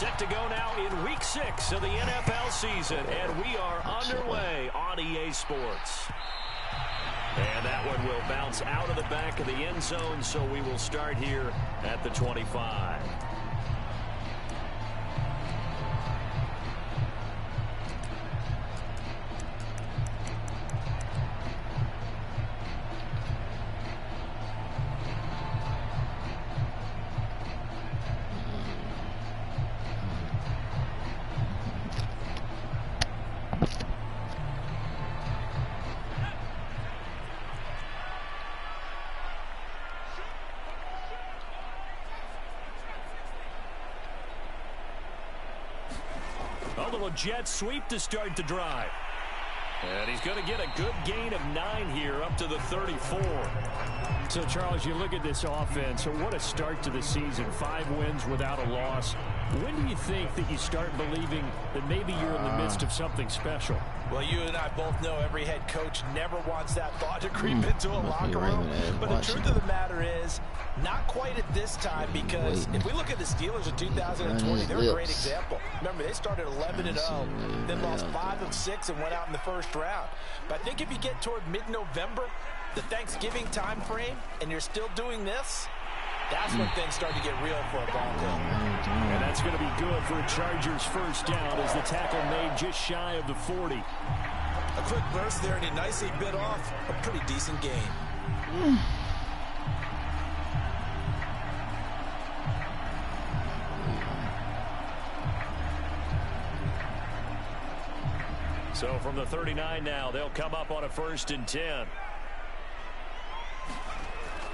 Set to go now in Week 6 of the NFL season, and we are underway on EA Sports. And that one will bounce out of the back of the end zone, so we will start here at the 25. A little jet sweep to start the drive. And he's going to get a good gain of 9 here up to the 34. So, Charles, you look at this offense, so what a start to the season. 5 wins without a loss. When do you think that you start believing that maybe you're in the midst of something special? Well, you and I both know every head coach never wants that thought to creep into a locker room. But the truth of the matter is, not quite at this time, because if we look at the Steelers in 2020, they're a great example. Remember, they started 11-0, then lost 5 of 6 and went out in the first round. But I think if you get toward mid-November, the Thanksgiving time frame, and you're still doing this, that's when things start to get real for a Bronco. And that's going to be good for a Chargers first down as the tackle made just shy of the 40. A quick burst there, and he nicely bit off a pretty decent gain. So from the 39 now, they'll come up on a 1st and 10.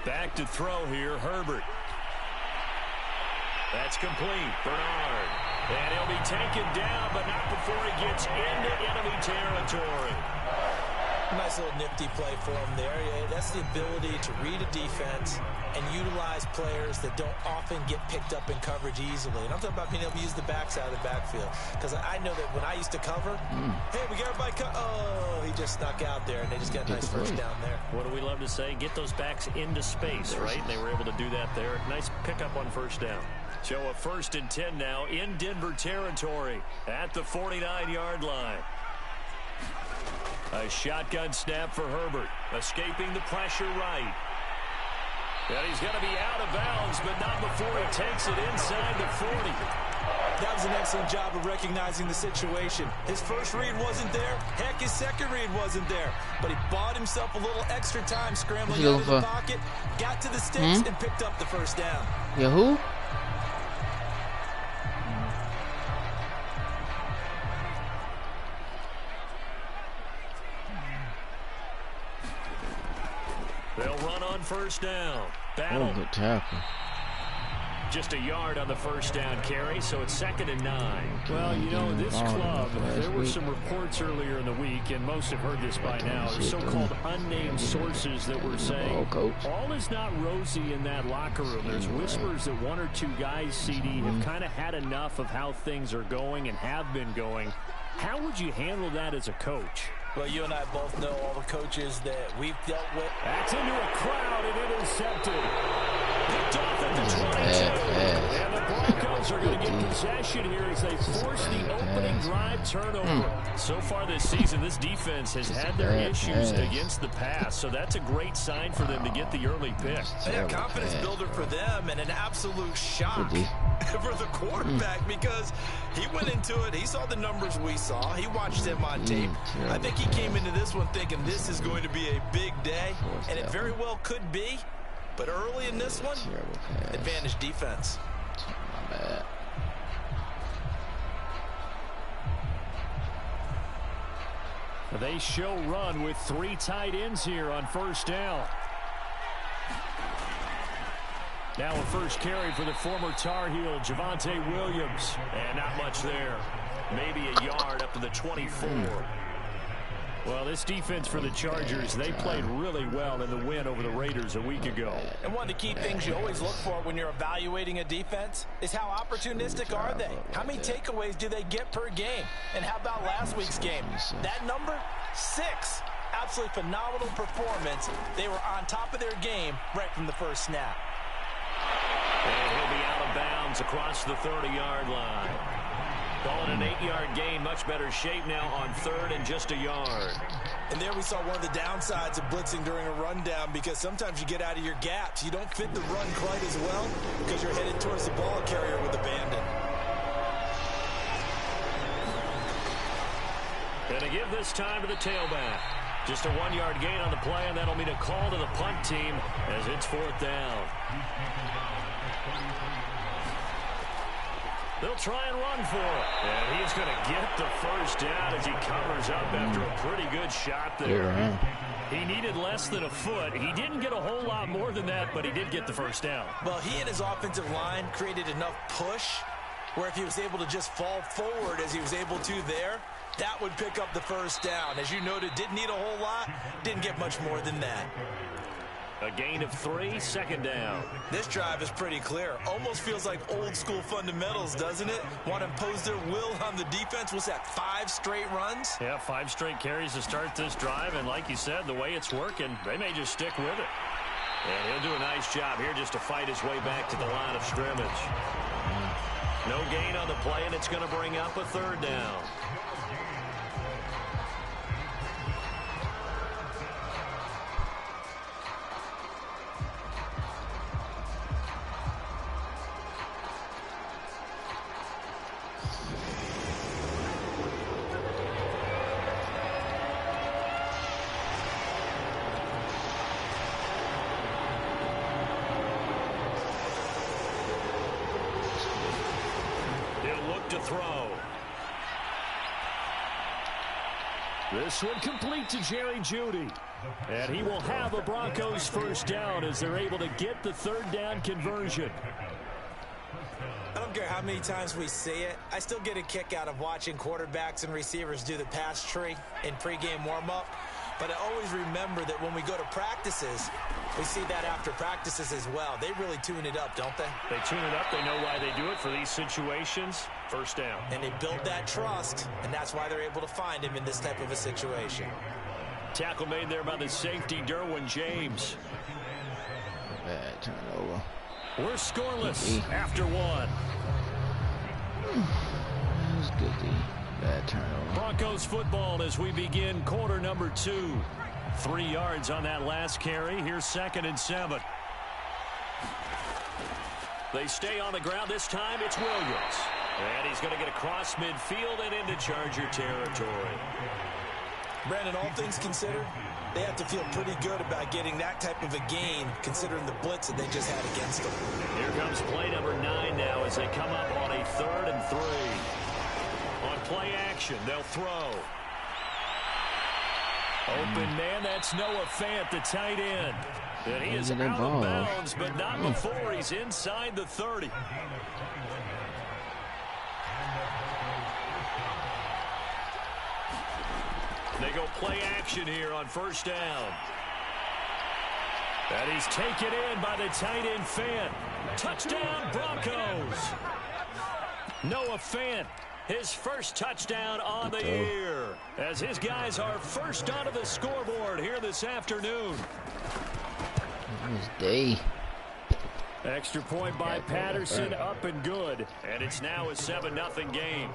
Back to throw here, Herbert. That's complete. Bernard. And he'll be taken down, but not before he gets into enemy territory. Nice little nifty play for him there. Yeah, that's the ability to read a defense and utilize players that don't often get picked up in coverage easily. And I'm talking about being able to use the backs out of the backfield. Because I know that when I used to cover, hey, we got everybody oh, he just snuck out there, and they just got a nice first down there. What do we love to say? Get those backs into space, right? And they were able to do that there. Nice pickup on first down. So a 1st and 10 now in Denver territory at the 49-yard line. A shotgun snap for Herbert, escaping the pressure right. And he's going to be out of bounds, but not before he takes it inside the 40. That was an excellent job of recognizing the situation. His first read wasn't there. Heck, his second read wasn't there. But he bought himself a little extra time scrambling out of the pocket, got to the sticks, and picked up the first down. Yahoo? They'll run on first down. Battle. Good tackle. Just a yard on the first down carry, so it's 2nd and 9. Well, you know, this club, there were some reports earlier in the week, and most have heard this by now, so-called unnamed sources that were saying all is not rosy in that locker room. There's whispers that 1 or 2 guys, CD, have kind of had enough of how things are going and have been going. How would you handle that as a coach? Well, you and I both know all the coaches that we've dealt with. That's into a crowd and intercepted. Picked off at the 22. And the Broncos are going to get possession here as they force the opening drive turnover. So far this season, this defense has had their issues against the pass, so that's a great sign for them to get the early pick. A confidence builder for them and an absolute shock for the quarterback because he went into it. He saw the numbers we saw. He watched him on tape. I think he came into this one thinking this is going to be a big day, and it very well could be. But early in this one, advantage defense. They show run with 3 tight ends here on first down. Now a first carry for the former Tar Heel, Javonte Williams. And not much there. Maybe a yard up to the 24. Well, this defense for the Chargers, they played really well in the win over the Raiders a week ago. And one of the key things you always look for when you're evaluating a defense is how opportunistic are they? How many takeaways do they get per game? And how about last week's game? That number, 6. Absolutely phenomenal performance. They were on top of their game right from the first snap. And he'll be out of bounds across the 30-yard line. Calling an 8-yard gain, much better shape now on 3rd and just a yard. And there we saw one of the downsides of blitzing during a rundown, because sometimes you get out of your gaps. You don't fit the run quite as well because you're headed towards the ball carrier with abandon. Going to give this time to the tailback. Just a 1-yard gain on the play, and that'll mean a call to the punt team as it's 4th down. They'll try and run for it. And he's going to get the first down as he covers up after a pretty good shot there. He needed less than a foot. He didn't get a whole lot more than that, but he did get the first down. Well, he and his offensive line created enough push where if he was able to just fall forward as he was able to there, that would pick up the first down. As you noted, didn't need a whole lot, didn't get much more than that. A gain of 3, 2nd down. This drive is pretty clear. Almost feels like old school fundamentals, doesn't it? Want to impose their will on the defense. What's that, 5 straight runs? Yeah, 5 straight carries to start this drive. And like you said, the way it's working, they may just stick with it. And he'll do a nice job here just to fight his way back to the line of scrimmage. No gain on the play, and it's going to bring up a 3rd down. To throw. This one complete to Jerry Jeudy. And he will have a Broncos first down as they're able to get the 3rd down conversion. I don't care how many times we see it. I still get a kick out of watching quarterbacks and receivers do the pass tree in pregame warm-up. But I always remember that when we go to practices, we see that after practices as well. They really tune it up, don't they? They tune it up. They know why they do it for these situations. First down. And they build that trust, and that's why they're able to find him in this type of a situation. Tackle made there by the safety, Derwin James. Bad turnover. We're scoreless after 1. That was good, D. Bad turnover. Broncos football as we begin quarter number 2. 3 yards on that last carry. Here's 2nd and 7. They stay on the ground. This time it's Williams. And he's going to get across midfield and into Charger territory. Brandon, all things considered, they have to feel pretty good about getting that type of a gain considering the blitz that they just had against them. Here comes play number 9 now as they come up on a 3rd and 3. On play action, they'll throw. Open man, that's Noah Fant, the tight end. And he is out of bounds, but not before he's inside the 30. They go play action here on first down. And he's taken in by the tight end Fant. Touchdown, Broncos. Noah Fant, his first touchdown on the year, as his guys are first onto the scoreboard here this afternoon. Day. Extra point by Patterson, up and good. And it's now a 7-0 game.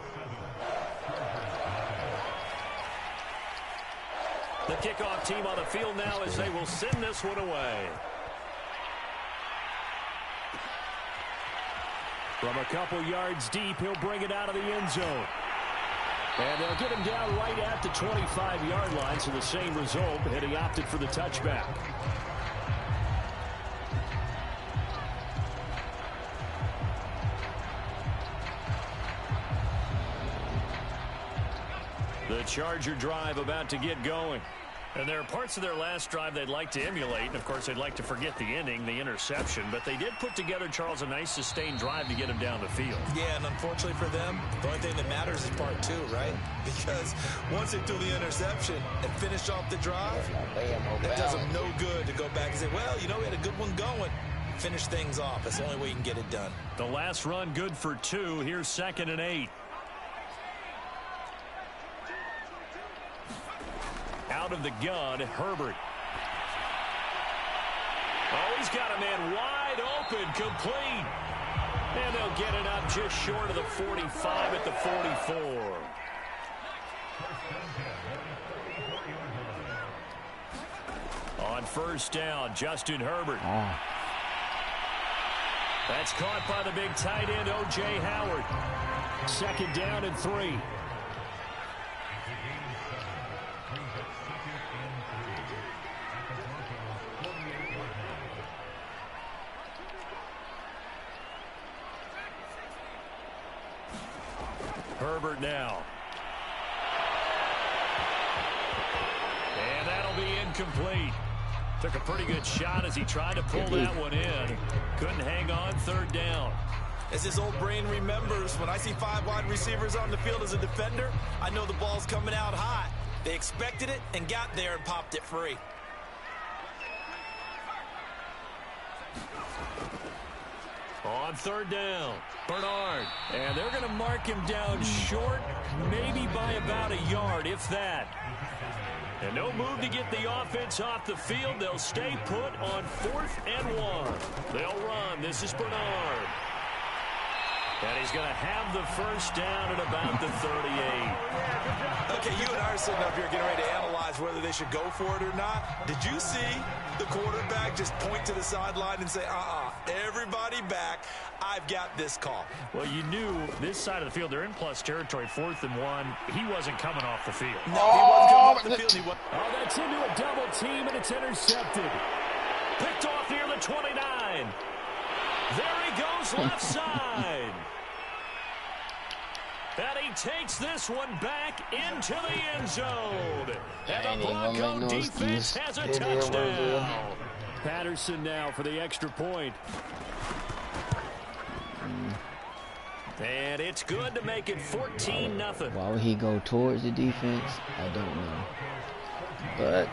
The kickoff team on the field now as they will send this one away. From a couple yards deep, he'll bring it out of the end zone. And they'll get him down right at the 25-yard line, so the same result, and he opted for the touchback. The Charger drive about to get going. And there are parts of their last drive they'd like to emulate. And, of course, they'd like to forget the ending, the interception. But they did put together, Charles, a nice sustained drive to get him down the field. Yeah, and unfortunately for them, the only thing that matters is part 2, right? Because once they threw the interception and finished off the drive, it does them no good to go back and say, well, you know, we had a good one going. Finish things off. That's the only way you can get it done. The last run good for 2. Here's 2nd and 8. Out of the gun, Herbert. Oh, he's got a man wide open, complete. And they'll get it up just short of the 45 at the 44. On first down, Justin Herbert. Oh. That's caught by the big tight end, O.J. Howard. Second down and 3. Herbert now. And that'll be incomplete. Took a pretty good shot as he tried to pull that one in. Couldn't hang on. Third down. As his old brain remembers, when I see 5 wide receivers on the field as a defender, I know the ball's coming out hot. They expected it and got there and popped it free. On third down, Bernard. And they're going to mark him down short, maybe by about a yard, if that. And no move to get the offense off the field. They'll stay put on 4th and 1. They'll run. This is Bernard. And he's going to have the first down at about the 38. Okay, you and I are sitting up here getting ready to analyze whether they should go for it or not. Did you see the quarterback just point to the sideline and say, everybody back, I've got this call? Well, you knew this side of the field, they're in plus territory, 4th and 1. He wasn't coming off the field. No, he wasn't coming off the field. Oh, that's into a double team, and it's intercepted. Picked off near the 29. There he goes left side. And he takes this one back into the end zone. And the Bronco defense has a touchdown. Patterson now for the extra point. And it's good to make it 14-0. Why would he go towards the defense? I don't know. But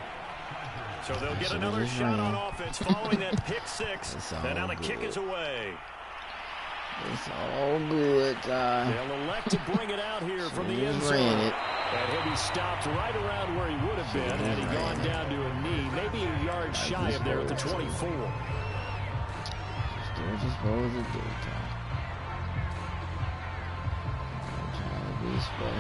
so they'll get another shot on offense following that pick 6. And now the kick is away. It's all good. They'll elect to bring it out here from the end zone. And he'll be stopped right around where he would have been had he gone down to a knee, maybe a yard shy of there at the 24. Still just rolls it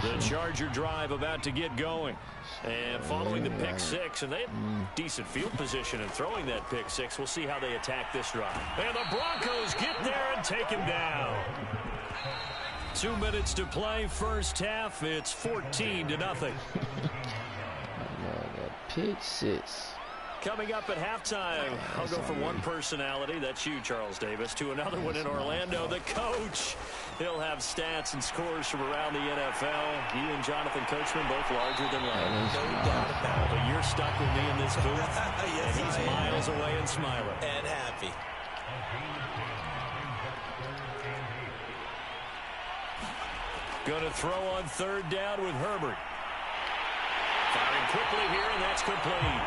The Charger drive about to get going. And following the pick 6, and they have decent field position in throwing that pick 6. We'll see how they attack this drive. And the Broncos get there and take him down. 2 minutes to play, first half. It's 14-0. That pick 6. Coming up at halftime, I'll go from one personality, that's you, Charles Davis, to another one in Orlando, the coach. He'll have stats and scores from around the NFL. You and Jonathan Coachman both larger than life. No doubt about it. But you're stuck with me in this booth, yes, and he's miles away and smiling. And happy. Going to throw on third down with Herbert. Firing quickly here, and that's complete.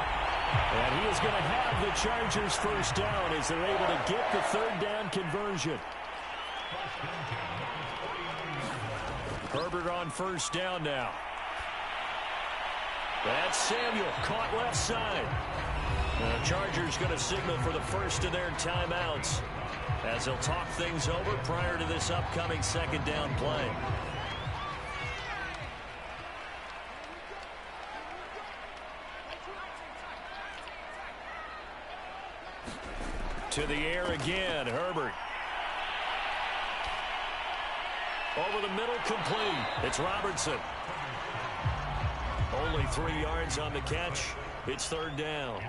And he is going to have the Chargers first down as they're able to get the third down conversion. Herbert on first down now. That's Samuel caught left side. The Chargers going to signal for the first of their timeouts as they'll talk things over prior to this upcoming second down play. To the air again, Herbert. Over the middle, complete. It's Robertson. Only 3 yards on the catch. It's third down.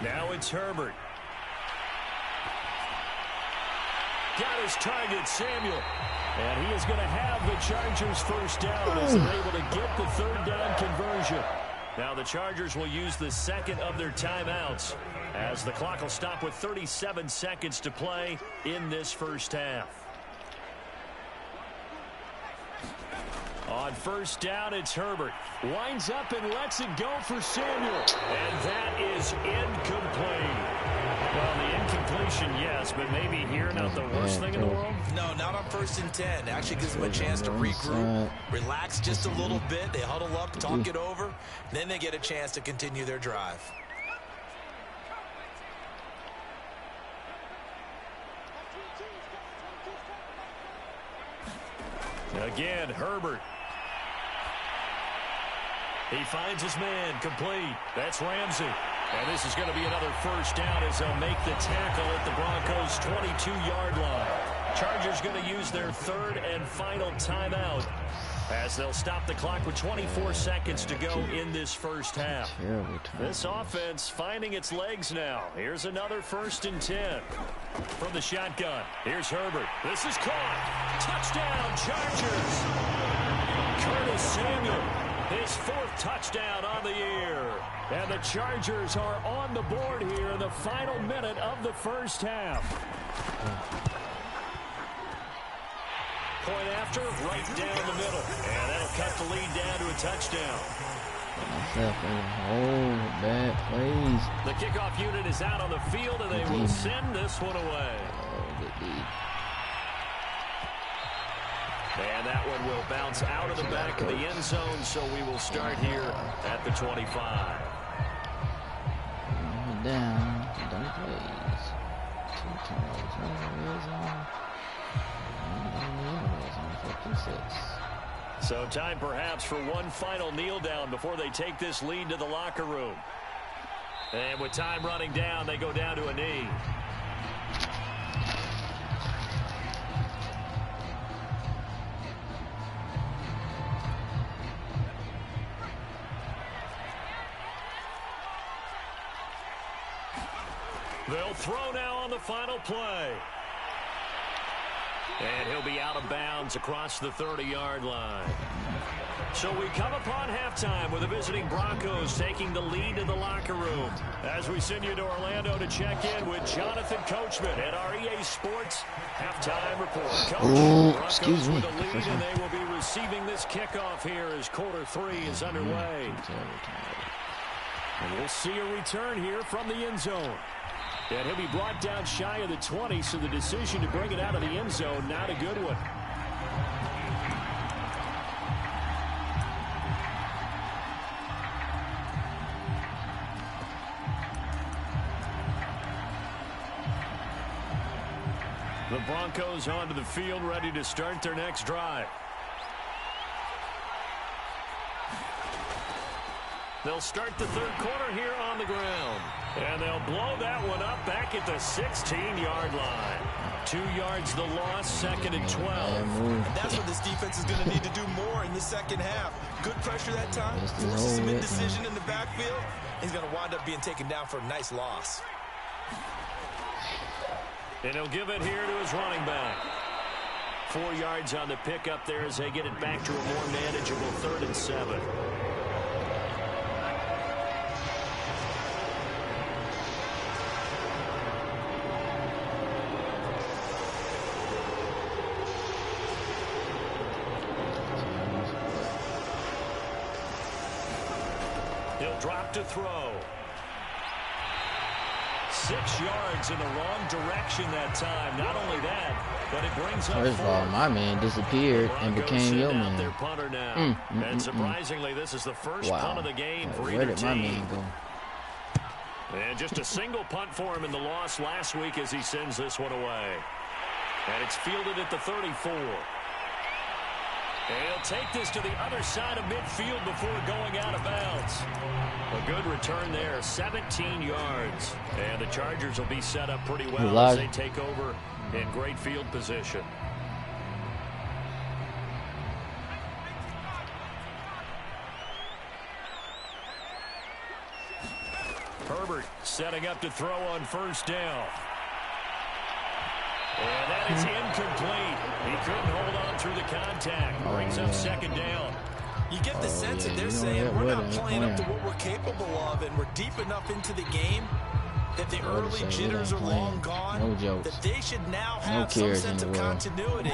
Now it's Herbert. Got his target, Samuel. And he is going to have the Chargers first down as they're able to get the third down conversion. Now the Chargers will use the second of their timeouts as the clock will stop with 37 seconds to play in this first half. On first down, it's Herbert. Winds up and lets it go for Samuel. And that is incomplete. Well, the incompletion, yes, but maybe here not the worst thing in the world? No, not on 1st and 10. Actually gives them a chance to regroup, relax just a little bit. They huddle up, talk it over. Then they get a chance to continue their drive. Again, Herbert. He finds his man, complete. That's Ramsey. And this is going to be another first down as they'll make the tackle at the Broncos' 22-yard line. Chargers going to use their third and final timeout as they'll stop the clock with 24 seconds to go in this first half. This offense finding its legs now. Here's another 1st and 10 from the shotgun. Here's Herbert. This is caught. Touchdown, Chargers. Curtis Samuel, his 4th touchdown on the year. And the Chargers are on the board here in the final minute of the first half. Point after, right down the middle. And that'll cut the lead down to a touchdown. Bad plays. The kickoff unit is out on the field, and they will send this one away. And that one will bounce out of the back of the end zone, so we will start here at the 25. Down, done plays. 2 turnovers. So time perhaps for one final kneel down before they take this lead to the locker room. And with time running down, they go down to a knee. They'll throw now on the final play. And he'll be out of bounds across the 30-yard line. So we come upon halftime with the visiting Broncos taking the lead in the locker room. As we send you to Orlando to check in with Jonathan Coachman at our EA Sports halftime report. Coach, Broncos with a lead, and they will be receiving this kickoff here as quarter 3 is underway. And we'll see a return here from the end zone. And he'll be brought down shy of the 20, so the decision to bring it out of the end zone, not a good one. The Broncos onto the field, ready to start their next drive. They'll start the third quarter here on the ground. And they'll blow that one up back at the 16-yard line. 2 yards the loss, 2nd and 12. And that's what this defense is going to need to do more in the second half. Good pressure that time, forces some indecision in the backfield. He's going to wind up being taken down for a nice loss. And he'll give it here to his running back. 4 yards on the pickup there as they get it back to a more manageable 3rd and 7. Drop to throw. 6 yards in the wrong direction that time. Not only that, but it brings up. First of all, my man disappeared and became your man. Their punter now. And surprisingly, this is the first punt of the game for either team. Where did my man go? And just a single punt for him in the loss last week as he sends this one away. And it's fielded at the 34. And he'll take this to the other side of midfield before going out of bounds. A good return there, 17 yards. And the Chargers will be set up pretty well as they take over in great field position. Herbert setting up to throw on first down. And that is incomplete. He couldn't hold on through the contact. Brings up 2nd down. You get the sense that they're saying we're not playing up to what we're capable of, and we're deep enough into the game that the early jitters are long gone, that they should now have some sense of continuity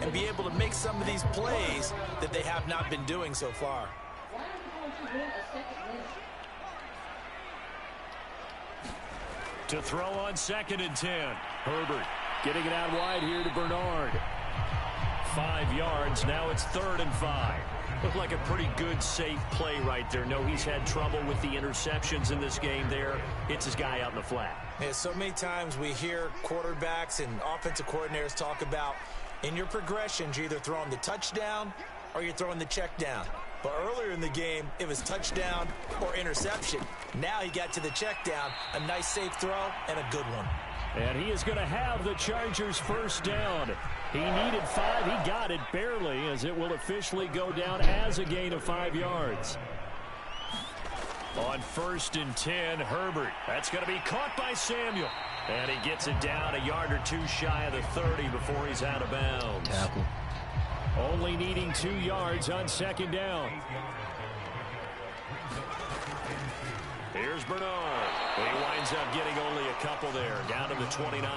and be able to make some of these plays that they have not been doing so far. To throw on 2nd and 10. Herbert getting it out wide here to Bernard. 5 yards. Now it's 3rd and 5. Looked like a pretty good, safe play right there. No, he's had trouble with the interceptions in this game there. Hits his guy out in the flat. Yeah, so many times we hear quarterbacks and offensive coordinators talk about In your progressions, you're either throwing the touchdown or you're throwing the check down. But earlier in the game, it was touchdown or interception. Now he got to the check down, a nice safe throw, and a good one. And he is going to have the Chargers first down. He needed 5. He got it barely, as it will officially go down as a gain of 5 yards. On 1st and 10, Herbert. That's going to be caught by Samuel. And he gets it down a yard or two shy of the 30 before he's out of bounds. Tackle. Only needing 2 yards on 2nd down. Here's Bernard. He winds up getting only a couple there, down to the 29.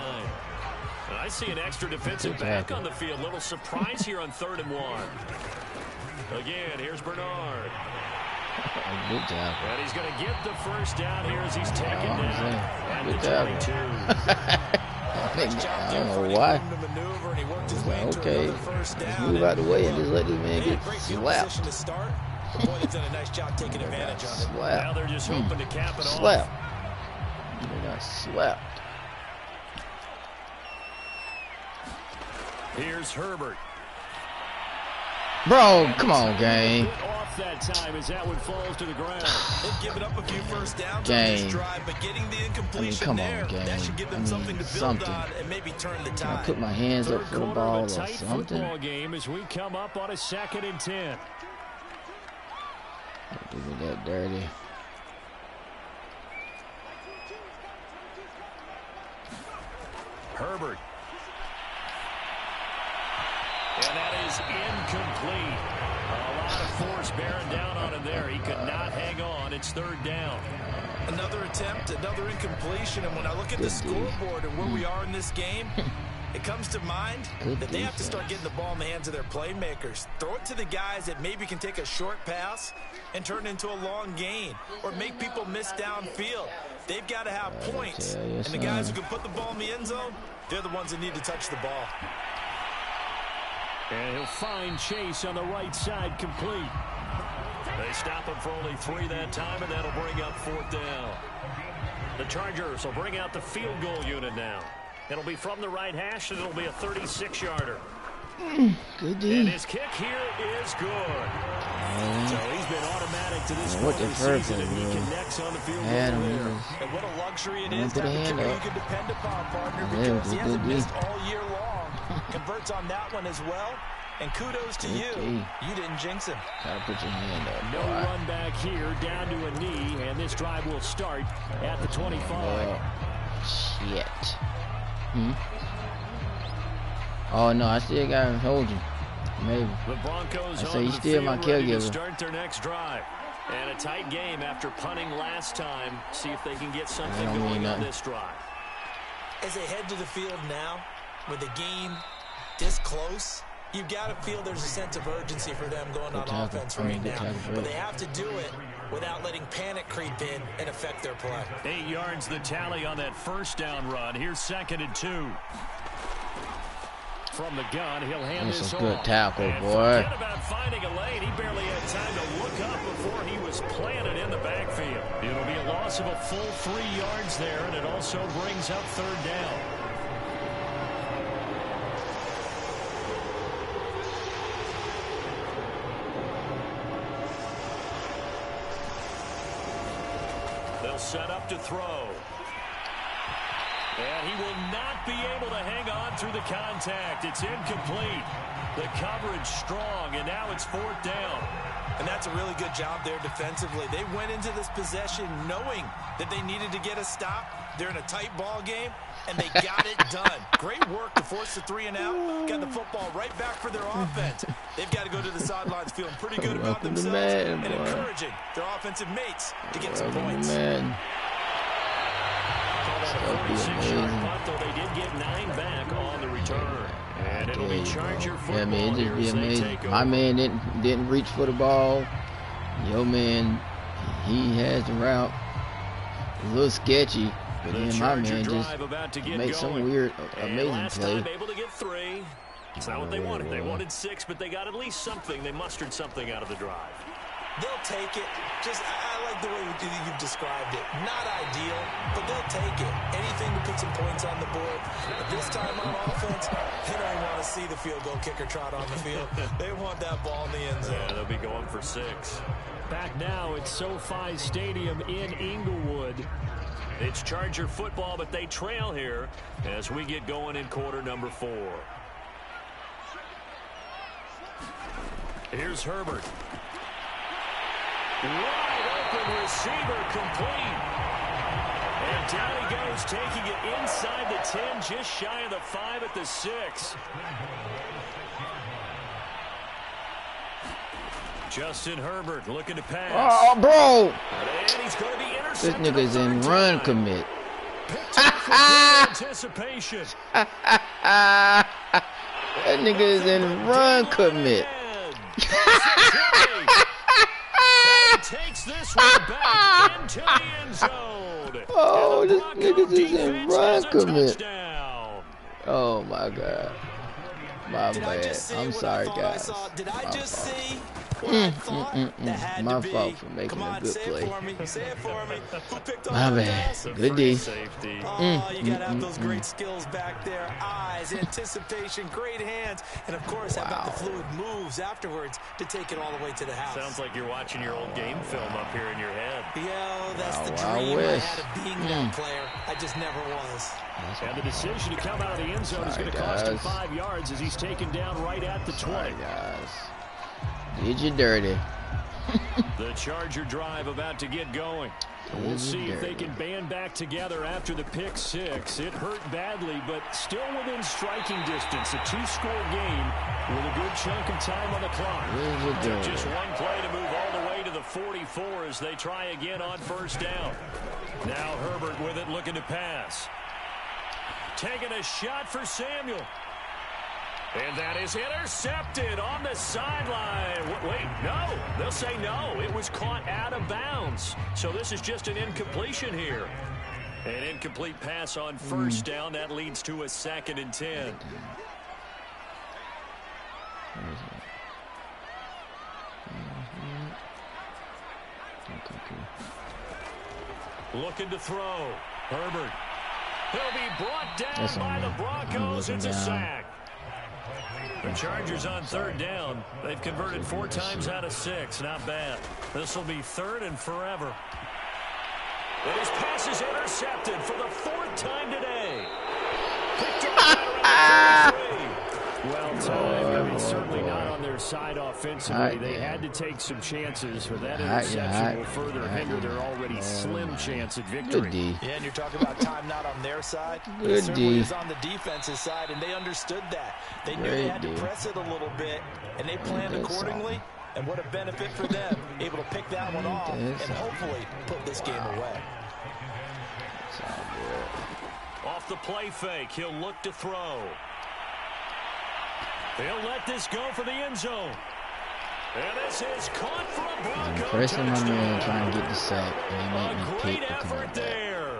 And I see an extra defensive back on the field. Little surprise here on 3rd and 1. Again, here's Bernard. Good job. And he's going to get the first down here as he's taken down at the 22. I don't know why. Okay, just move out the way and just let this man get slapped. Now they're just hoping to cap it off. Slap. They got slapped. Here's Herbert. Bro, come on, gang. Off that time as that one falls to the ground. They've given up a few first downs on this drive, but getting the incompletion come on, gang. that should give them something to build on and maybe turn the tide. I put my hands up for the ball or something. Football game as we come up on a 2nd and 10. Don't do me that dirty. Herbert. And that is incomplete. A lot of force bearing down on him there. He could not hang on. It's 3rd down. Another attempt, another incompletion. And when I look at the scoreboard and where we are in this game, it comes to mind that they have to start getting the ball in the hands of their playmakers. Throw it to the guys that maybe can take a short pass and turn it into a long gain or make people miss downfield. They've got to have points. And the guys who can put the ball in the end zone, they're the ones that need to touch the ball. And he'll find Chase on the right side complete. They stop him for only 3 that time, and that'll bring up 4th down. The Chargers will bring out the field goal unit now. It'll be from the right hash, and it'll be a 36-yarder. Good deal. And his kick here is good. So he's been automatic to this point of the season, and he connects on the field goal there. And what a luxury it is to have a kicker you can depend upon, partner, because he hasn't missed all year long. Converts on that one as well. And kudos to you. You didn't jinx him. Gotta put your hand up. No run back here, down to a knee, and this drive will start at the 25. Shit. Oh no, I still gotta hold you. Maybe. The Broncos I say you still my caregiver. Start their next drive. And a tight game after punting last time. See if they can get something going on this drive. As they head to the field now, with the game this close, you've got to feel there's a sense of urgency for them going on offense right now. But they have to do it without letting panic creep in and affect their play. 8 yards the tally on that 1st down run. Here's 2nd and 2. From the gun, he'll hand this off. That's a good tackle, and boy. Forget about finding a lane. He barely had time to look up before he was planted in the backfield. It'll be a loss of a full 3 yards there, and it also brings up 3rd down. They'll set up to throw. And he will not be able to hang on through the contact. It's incomplete. The coverage strong, and now it's 4th down. And that's a really good job there defensively. They went into this possession knowing that they needed to get a stop. They're in a tight ball game, and they got it done. Great work to force the 3 and out. Got the football right back for their offense. They've got to go to the sidelines feeling pretty good about themselves and encouraging their offensive mates to get some points. A 46-yard punt, though they did get 9 back on the return. And it'll be Charger football. Yeah, man, it just be amazing. My man didn't reach for the ball. Your man, he has the route. A little sketchy, but then my man just made some weird, amazing play. Able to get 3. It's not what they wanted. They wanted 6, but they got at least something. They mustered something out of the drive. They'll take it. I like the way you've described it. Not ideal, but they'll take it. Anything to put some points on the board. But this time on offense, they don't want to see the field goal kicker trot on the field. They want that ball in the end zone. Yeah, they'll be going for 6. Back now at SoFi Stadium in Inglewood. It's Charger football, but they trail here as we get going in quarter number 4. Here's Herbert. Wide open receiver complete. And down he goes, taking it inside the 10, just shy of the 5 at the 6. Justin Herbert looking to pass. Oh, bro. And he's going to be This intercepted. nigga's in run commit. Anticipation. That nigga is in run commit. And takes this one back into the end zone. Oh, And the this Bronco nigga's just in defense run has a commit. touchdown. Oh my God. My bad. I'm sorry, guys. Did I just see? My fault for making a good play. Say it for me. Who picked up My the bad. pass? Good D. Safety. Oh, you gotta have those great skills back there. Eyes, anticipation, great hands, and of course, how about the fluid moves afterwards to take it all the way to the house. Sounds like you're watching your old game film up here in your head. Yeah, that's the Wild dream I West. had of being that player. I just never was. And the decision to come out of the end zone is going to cost him 5 yards as he's taken down right at the 20. Sorry, guys. Did you dirty. The Charger drive about to get going. We'll see if they can band back together after the pick 6. It hurt badly, but still within striking distance. A 2-score game with a good chunk of time on the clock. Just one play to move all the way to the 44 as they try again on first down. Now Herbert with it, looking to pass. Taking a shot for Samuel. And that is intercepted on the sideline. Wait, no. They'll say no. It was caught out of bounds. So this is just an incompletion here. An incomplete pass on first down. That leads to a 2nd and 10. Looking to throw. Herbert. He'll be brought down by the Broncos. It's a sack. The Chargers on 3rd down. They've converted 4 times out of 6. Not bad. This will be 3rd and forever. And his pass is intercepted for the 4th time today. Picked up right around the 33. Well timed. It's certainly not on their side offensively. They had to take some chances, for that interception will further hinder their already slim chance at victory. Good D. Yeah, and you're talking about time not on their side. Good It certainly D. is on the defensive side, and they understood that. They knew they had to press it a little bit, and they planned accordingly. And what a benefit for them, able to pick that one off and hopefully put this game away. Off the play fake, he'll look to throw. He'll let this go for the end zone. And this is caught for a Bronco Pressing my touchdown. man trying to get the sack, and he made me A pick great the effort comeback. there.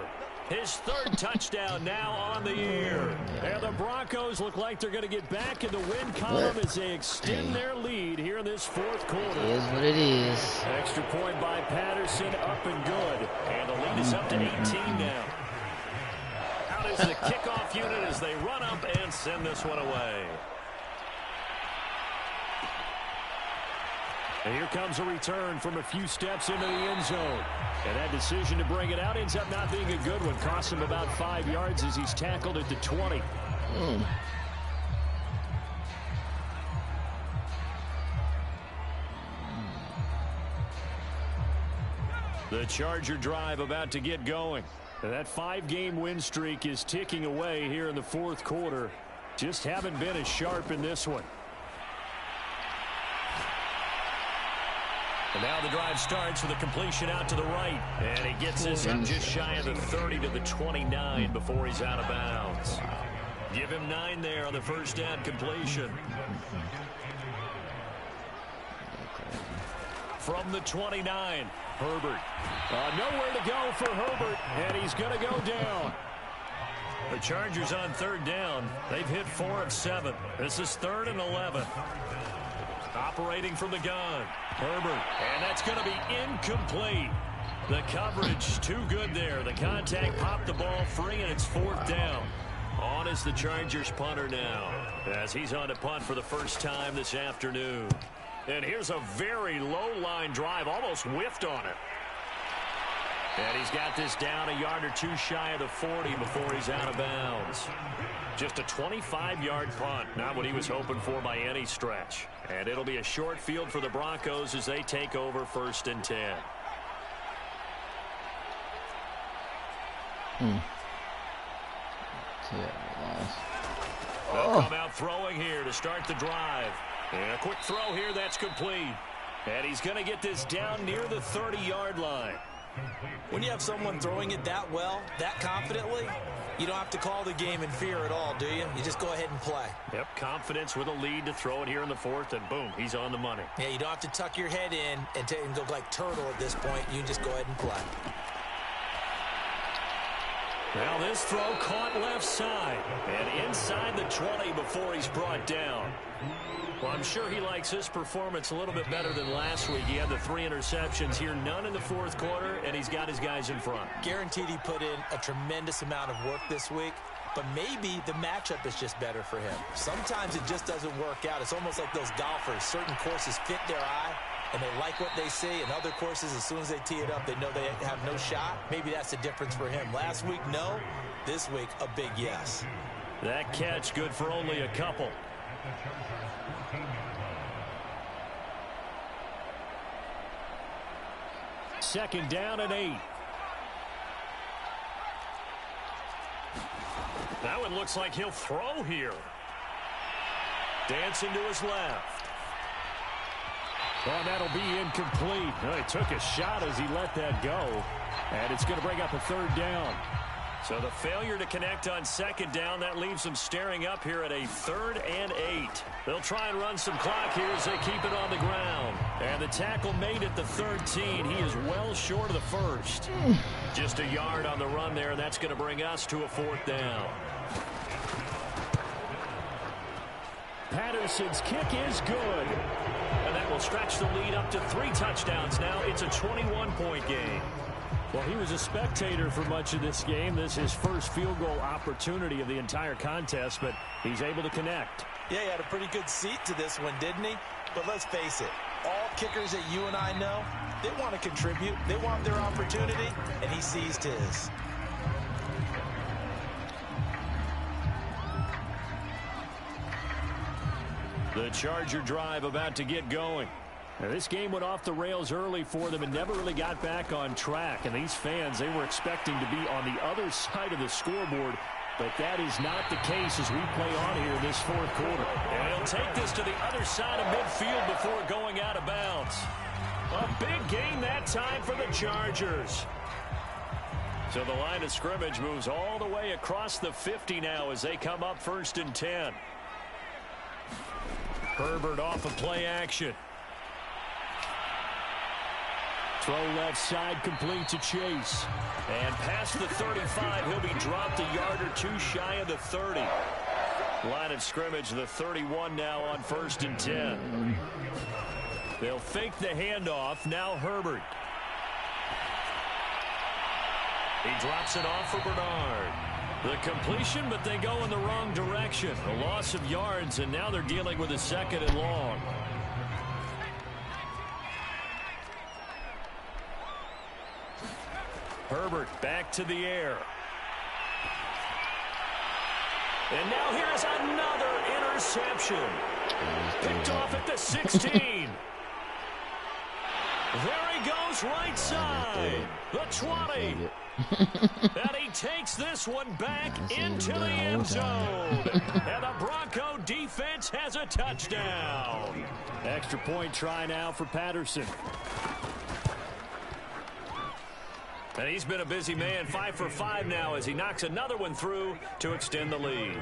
His 3rd touchdown now on the year. And the Broncos look like they're going to get back in the win column as they extend their lead here in this 4th quarter. It is what it is. Extra point by Patterson, up and good. And the lead is up to 18 now. Out is the kickoff unit as they run up and send this one away. And here comes a return from a few steps into the end zone. And that decision to bring it out ends up not being a good one. Cost him about 5 yards as he's tackled at the 20. The Charger drive about to get going. And that 5-game win streak is ticking away here in the 4th quarter. Just haven't been as sharp in this one. And now the drive starts with a completion out to the right. And he gets this up just shy of the 30 to the 29 before he's out of bounds. Give him 9 there on the first down completion. From the 29, Herbert. Nowhere to go for Herbert, and he's going to go down. The Chargers on 3rd down. They've hit 4 of 7. This is 3rd and 11. Operating from the gun, Herbert, and that's going to be incomplete. The coverage too good there. The contact popped the ball free, and it's 4th down. On is the Chargers punter now, as he's on to punt for the first time this afternoon. And here's a very low line drive, almost whiffed on it. And he's got this down a yard or two shy of the 40 before he's out of bounds. Just a 25-yard punt, not what he was hoping for by any stretch. And it'll be a short field for the Broncos as they take over 1st and 10. They'll come out throwing here to start the drive. And a quick throw here, that's complete. And he's going to get this down near the 30-yard line. When you have someone throwing it that well, that confidently, you don't have to call the game in fear at all, do you? You just go ahead and play. Yep, confidence with a lead to throw it here in the 4th, and boom, he's on the money. Yeah, you don't have to tuck your head in and go like turtle at this point. You just go ahead and play. Now this throw caught left side and inside the 20 before he's brought down. Well, I'm sure he likes his performance a little bit better than last week. He had the 3 interceptions here, none in the 4th quarter, and he's got his guys in front. Guaranteed he put in a tremendous amount of work this week, but maybe the matchup is just better for him. Sometimes it just doesn't work out. It's almost like those golfers. Certain courses fit their eye, and they like what they see, and other courses, as soon as they tee it up, they know they have no shot. Maybe that's the difference for him. Last week, no. This week, a big yes. That catch good for only a couple. Second down and 8. That one looks like he'll throw here. Dancing to his left. Well, that'll be incomplete. Well, he took a shot as he let that go. And it's going to bring up a 3rd down. So the failure to connect on 2nd down, that leaves them staring up here at a 3rd and 8. They'll try and run some clock here as they keep it on the ground. And the tackle made at the 13. He is well short of the 1st. Just a yard on the run there, and that's going to bring us to a 4th down. Patterson's kick is good. And that will stretch the lead up to 3 touchdowns now. It's a 21-point game. Well, he was a spectator for much of this game. This is his first field goal opportunity of the entire contest, but he's able to connect. Yeah, he had a pretty good seat to this one, didn't he? But let's face it, all kickers that you and I know, they want to contribute. They want their opportunity, and he seized his. The Charger drive about to get going. Now, this game went off the rails early for them and never really got back on track. And these fans, they were expecting to be on the other side of the scoreboard. But that is not the case as we play on here in this 4th quarter. And he'll take this to the other side of midfield before going out of bounds. A big gain that time for the Chargers. So the line of scrimmage moves all the way across the 50 now as they come up 1st and 10. Herbert off of play action. Throw left side complete to Chase. And past the 35, he'll be dropped a yard or 2 shy of the 30. Line of scrimmage, the 31 now on 1st and 10. They'll fake the handoff. Now Herbert. He drops it off for Bernard. The completion, but they go in the wrong direction. A loss of yards, and now they're dealing with a 2nd and long. Herbert back to the air. And now here's another interception. Picked off at the 16. There he goes right side. The 20. And he takes this one back into the end zone. And the Bronco defense has a touchdown. Extra point try now for Patterson. And he's been a busy man, 5 for 5 now as he knocks another one through to extend the lead.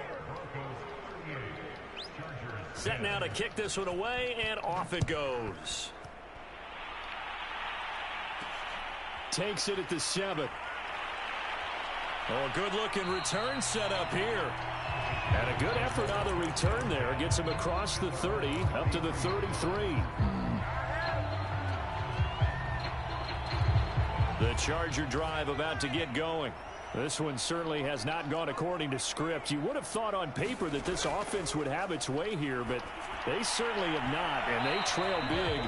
Set now to kick this one away, and off it goes. Takes it at the 7. Oh, a good-looking return set up here. And a good effort on the return there. Gets him across the 30, up to the 33. The Charger drive about to get going. This one certainly has not gone according to script. You would have thought on paper that this offense would have its way here, but they certainly have not, and they trail big.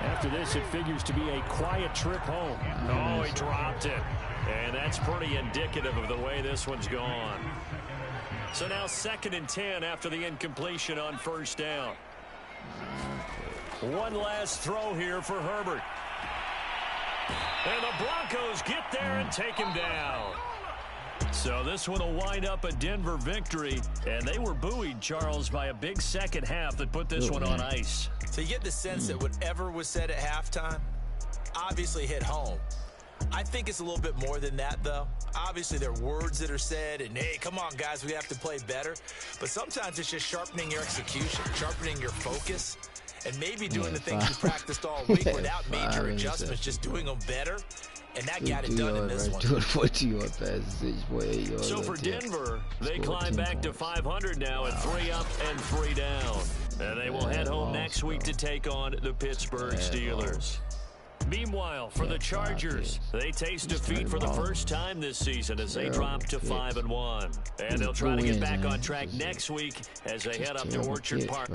After this, it figures to be a quiet trip home. Oh, he dropped it. And that's pretty indicative of the way this one's gone. So now 2nd and 10 after the incompletion on 1st down. One last throw here for Herbert. And the Broncos get there and take him down. So this one will wind up a Denver victory, and they were buoyed, Charles, by a big second half that put this one on ice. So you get the sense that whatever was said at halftime obviously hit home. I think it's a little bit more than that, though. Obviously, there are words that are said, and, hey, come on, guys, we have to play better. But sometimes it's just sharpening your execution, sharpening your focus, and maybe doing the things you practiced all week without major adjustments, just doing them better. And that got it done in this one. So for Denver, they climb back to 500 now at 3 up and 3 down. And they will head home next week to take on the Pittsburgh Steelers. Meanwhile, for the Chargers, they taste defeat for the first time this season as they drop to 5-1. And they'll try to get back on track next week as they head up to Orchard Park.